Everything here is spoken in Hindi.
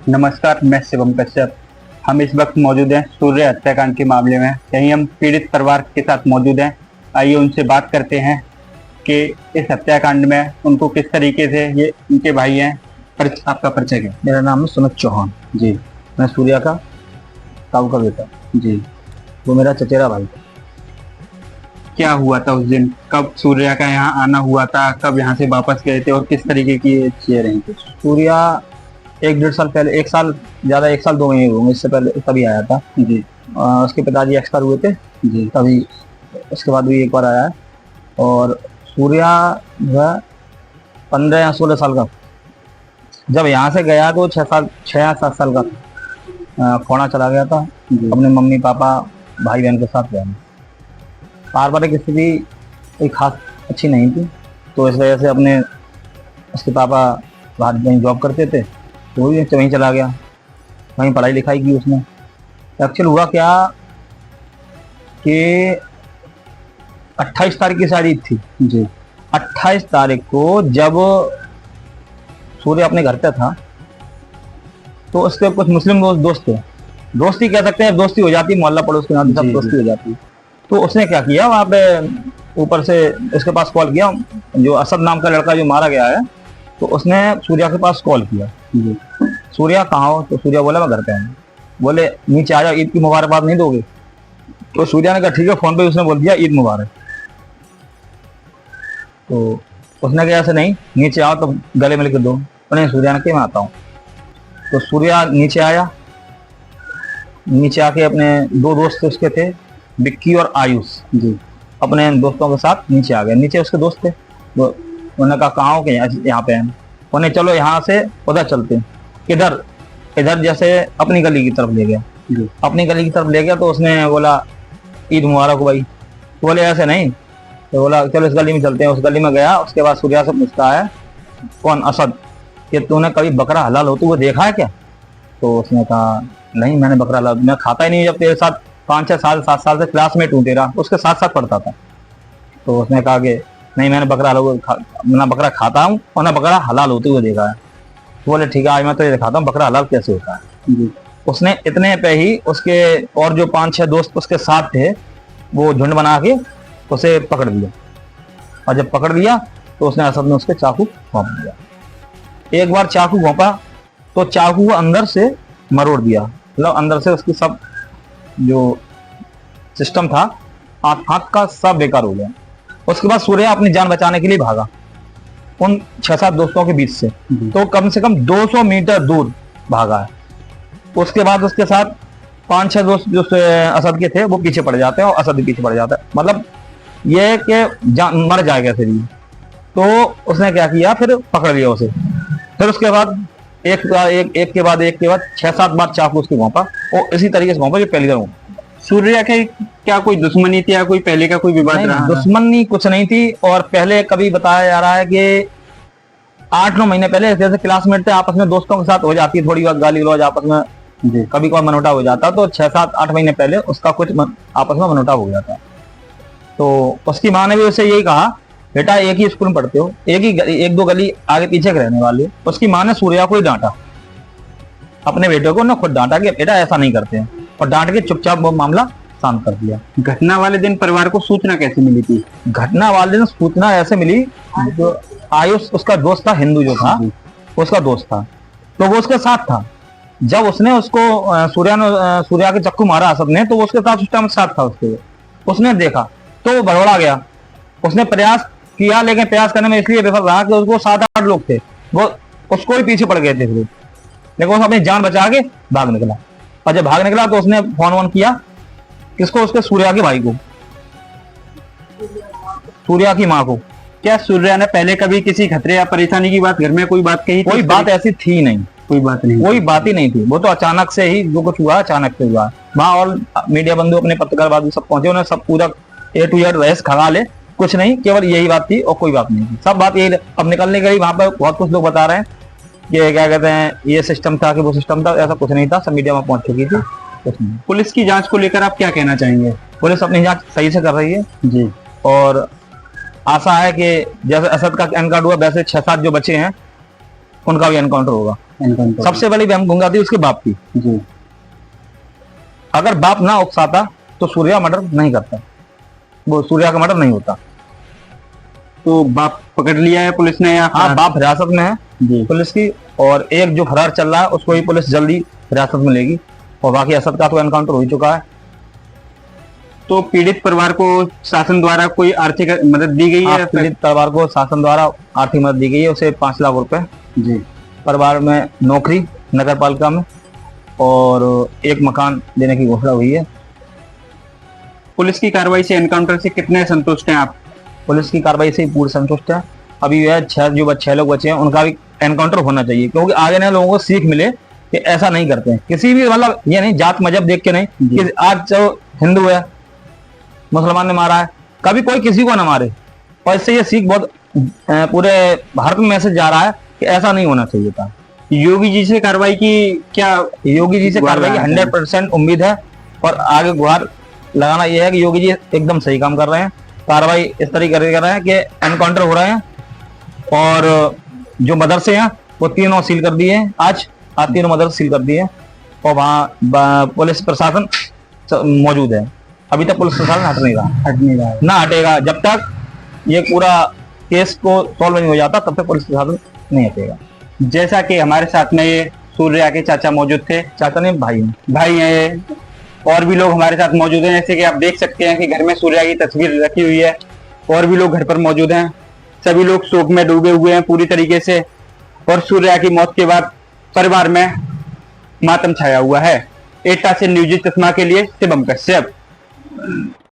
नमस्कार, मैं शिवम कश्यप। हम इस वक्त मौजूद हैं सूर्य हत्याकांड के मामले में। यहीं हम पीड़ित परिवार के साथ मौजूद हैं। आइए उनसे बात करते हैं कि इस हत्याकांड में उनको किस तरीके से, ये उनके भाई हैं। आपका परिचय क्या? मेरा नाम है सुमित चौहान जी। मैं सूर्या का ताऊ का बेटा। जी। वो मेरा चचेरा भाई था। क्या हुआ था उस दिन? कब सूर्या का यहाँ आना हुआ था? कब यहाँ से वापस गए थे और किस तरीके की चीजें रही थी? सूर्या 1-1.5 साल पहले, 1 साल ज़्यादा, 1 साल 2 महीने हुए इससे पहले तभी आया था। जी। उसके पिताजी एक्सपायर हुए थे जी। तभी, उसके बाद भी एक बार आया है। और सूर्या जो है 15 या 16 साल का जब यहाँ से गया तो 6 या 7 साल का खोड़ा चला गया था अपने मम्मी पापा भाई बहन के साथ गया। पारिवारिक स्थिति कोई खास अच्छी नहीं थी, तो इस वजह से अपने उसके पापा बाहर कहीं जॉब करते थे तो वो भी वहीं चला गया, वहीं पढ़ाई लिखाई की उसने। एक्चुअल हुआ क्या कि 28 तारीख की शादी थी जी। 28 तारीख को जब सूर्य अपने घर पे था तो उसके कुछ मुस्लिम दोस्त थे, दोस्ती कह सकते हैं, दोस्ती हो जाती, मोहल्ला पड़ोस के नाते सब दोस्ती हो जाती। तो उसने क्या किया, वहाँ पे ऊपर से उसके पास कॉल किया, जो असद नाम का लड़का जो मारा गया है, तो उसने सूर्या के पास कॉल किया। सूर्या कहाँ हो? तो सूर्या बोला मैं घर पे हूँ। बोले नीचे आ जाओ, ईद की मुबारकबाद नहीं दोगे? तो सूर्या ने कहा ठीक है, फोन पे उसने बोल दिया ईद मुबारक। तो उसने कहा ऐसे नहीं, नीचे आओ तो गले मिल के दो। उन्हें सूर्या ने कहा मैं आता हूँ। तो सूर्या नीचे आया, नीचे आके अपने 2 दोस्त उसके थे, विक्की और आयुष जी, अपने दोस्तों के साथ नीचे आ गए। नीचे उसके दोस्त थे, वो उन्होंने कहा कहाँ हो के? यहाँ पे हैं। उन्हें चलो यहाँ से उधर चलते हैं। इधर इधर जैसे अपनी गली की तरफ ले गया, अपनी गली की तरफ ले गया। तो उसने बोला ईद मुबारक हो भाई। तो बोले ऐसे नहीं, तो बोला चलो इस गली में चलते हैं। उस गली में गया। उसके बाद सूर्या से पूछता है कौन? असद, कि तूने कभी बकरा हलाल होते हुए देखा है क्या? तो उसने कहा नहीं, मैंने बकरा हलाल मैं खाता ही नहीं, जब तेरे साथ 5-6 साल 7 साल से क्लासमेट हूँ तेरा, उसके साथ साथ पढ़ता था। तो उसने कहा कि नहीं, मैंने ना बकरा खाता हूँ और ना बकरा हलाल होते हुए देखा है। तो बोले ठीक है, आज मैं तो ये दिखाता हूँ बकरा हलाल कैसे होता है। उसने इतने पे ही उसके और जो 5-6 दोस्त उसके साथ थे, वो झुंड बना के उसे पकड़ लिया। और जब पकड़ लिया तो उसने असद ने उसके चाकू घोंप दिया। एक बार चाकू घोंपा तो चाकू अंदर से मरोड़ दिया, मतलब अंदर से उसकी सब जो सिस्टम था आंख का सब बेकार हो गया। उसके बाद सूर्या अपनी जान बचाने के लिए भागा उन 6-7 दोस्तों के बीच से, तो कम से कम 200 मीटर दूर भागा है। उसके बाद उसके साथ 5-6 दोस्त जो असद के थे वो पीछे पड़ जाते हैं और असद भी पीछे पड़ जाता है, मतलब ये कि मर जाएगा फिर। तो उसने क्या किया, फिर पकड़ लिया उसे। फिर उसके बाद एक के बाद 6-7 बार चाकू उसके घोंपा, और इसी तरीके से घोंपा जो पहली बार। सूर्या के क्या कोई दुश्मनी थी या कोई पहले का कोई विवाद रहा? दुश्मनी कुछ नहीं थी। और पहले कभी बताया जा रहा है कि 8-9 महीने पहले जैसे क्लासमेट थे, आपस में दोस्तों के साथ हो जाती है थोड़ी बहुत गाली गलौज, आपस में कभी कोई मनोटा हो जाता। तो 6-7-8 महीने पहले उसका कुछ आपस में मनोटा हो गया था। तो उसकी माँ ने भी उसे यही कहा बेटा एक ही स्कूल में पढ़ते हो, एक 2 गली आगे पीछे के रहने वाले। उसकी माँ ने सूर्या को ही डांटा, अपने बेटे को ना खुद डांटा कि बेटा ऐसा नहीं करते हैं, और डांट के चुपचाप वो मामला शांत कर दिया। घटना वाले दिन परिवार को सूचना कैसे मिली थी? घटना वाले दिन सूचना ऐसे मिली, जो आयुष उसका दोस्त था, हिंदू जो था उसका दोस्त था, तो वो उसके साथ था। जब उसने उसको सूर्या के चक्कू मारा असद ने, तो वो उसके साथ उस टाइम साथ था उसके। उसने देखा तो वो भड़बड़ा गया। उसने प्रयास किया, लेकिन प्रयास करने में इसलिए विफल रहा कि उसको 7-8 लोग थे, वो उसको ही पीछे पड़ गए थे। लेकिन वो अपनी जान बचा के भाग निकला। और जब भाग निकला तो उसने फोन किया किसको? उसके सूर्या के भाई को, सूर्या की माँ को। क्या सूर्या ने पहले कभी किसी खतरे या परेशानी की बात घर में कोई बात कही? कोई बात ऐसी थी नहीं, कोई बात नहीं, कोई बात ही नहीं थी। वो तो अचानक से ही जो कुछ हुआ अचानक से हुआ। वहाँ और मीडिया बंधु अपने पत्रकार बाबू सब पहुंचे, उन्होंने सब पूरा A to Z रहस्य खंगा ले, कुछ नहीं, केवल यही बात थी और कोई बात नहीं थी। सब बात यही अब निकलने गई। वहां पर बहुत कुछ लोग बता रहे हैं कि क्या कहते हैं ये सिस्टम था कि वो सिस्टम था, ऐसा कुछ नहीं था, सब मीडिया में पहुंच चुकी थी। पुलिस की जांच को लेकर आप क्या कहना चाहेंगे? पुलिस अपनी जांच सही से कर रही है जी, और आशा है कि जैसे असद का एनकाउंटर हुआ वैसे 6-7 जो बचे हैं उनका भी एनकाउंटर होगा। एनकाउंटर। सबसे बड़ी बहम गुंगाती उसके बाप की। जी। अगर बाप ना उकसाता तो सूर्या मर्डर नहीं करता, वो सूर्या का मर्डर नहीं होता। तो बाप पकड़ लिया है पुलिस ने या हाँ, बाप हिरासत में है जी। पुलिस की, और एक जो फरार चल रहा है उसको भी पुलिस जल्दी हिरासत में लेगी, और बाकी असद का तो एनकाउंटर हो ही चुका है। तो पीड़ित परिवार को शासन द्वारा कोई आर्थिक मदद दी गई है? पीड़ित परिवार को शासन द्वारा आर्थिक मदद दी गई है, उसे 5 लाख रुपए। जी। परिवार में नौकरी नगर पालिका में, और एक मकान देने की घोषणा हुई है। पुलिस की कार्रवाई से, एनकाउंटर से कितने संतुष्ट हैं आप? पुलिस की कार्रवाई से पूर्ण संतुष्ट है। अभी यह 6 लोग बचे हैं, उनका भी एनकाउंटर होना चाहिए, क्योंकि आगे ने लोगों को सीख मिले कि ऐसा नहीं करते हैं किसी भी, मतलब ये नहीं जात मजहब देख के नहीं कि आज जो हिंदू है मुसलमान ने मारा है, कभी कोई किसी को ना मारे। और इससे ये सीख बहुत पूरे भारत में मैसेज जा रहा है कि ऐसा नहीं होना चाहिए था। योगी जी से कार्रवाई की क्या? योगी जी से कार्रवाई की 100% उम्मीद है, और आगे गुहार लगाना यह है कि योगी जी एकदम सही काम कर रहे हैं। कार्रवाई इस तरीके से कर रहे हैं कि एनकाउंटर हो रहे हैं, और जो मदरसे हैं वो तीनों सील कर दिए हैं। आज तीनों मदरसे सील कर दिए हैं, और वहाँ पुलिस प्रशासन मौजूद है। अभी तक पुलिस प्रशासन हट नहीं रहा ना हटेगा। जब तक ये पूरा केस को सॉल्व नहीं हो जाता तब तक पुलिस प्रशासन नहीं हटेगा। जैसा कि हमारे साथ में ये सूर्या के चाचा मौजूद थे, चाचा ने भाई हैं ये, और भी लोग हमारे साथ मौजूद हैं। जैसे कि आप देख सकते हैं कि घर में सूर्या की तस्वीर रखी हुई है, और भी लोग घर पर मौजूद हैं। सभी लोग शोक में डूबे हुए हैं पूरी तरीके से, और सूर्या की मौत के बाद परिवार में मातम छाया हुआ है। एटा से न्यूज़ चश्मा के लिए शिवम कश्यप।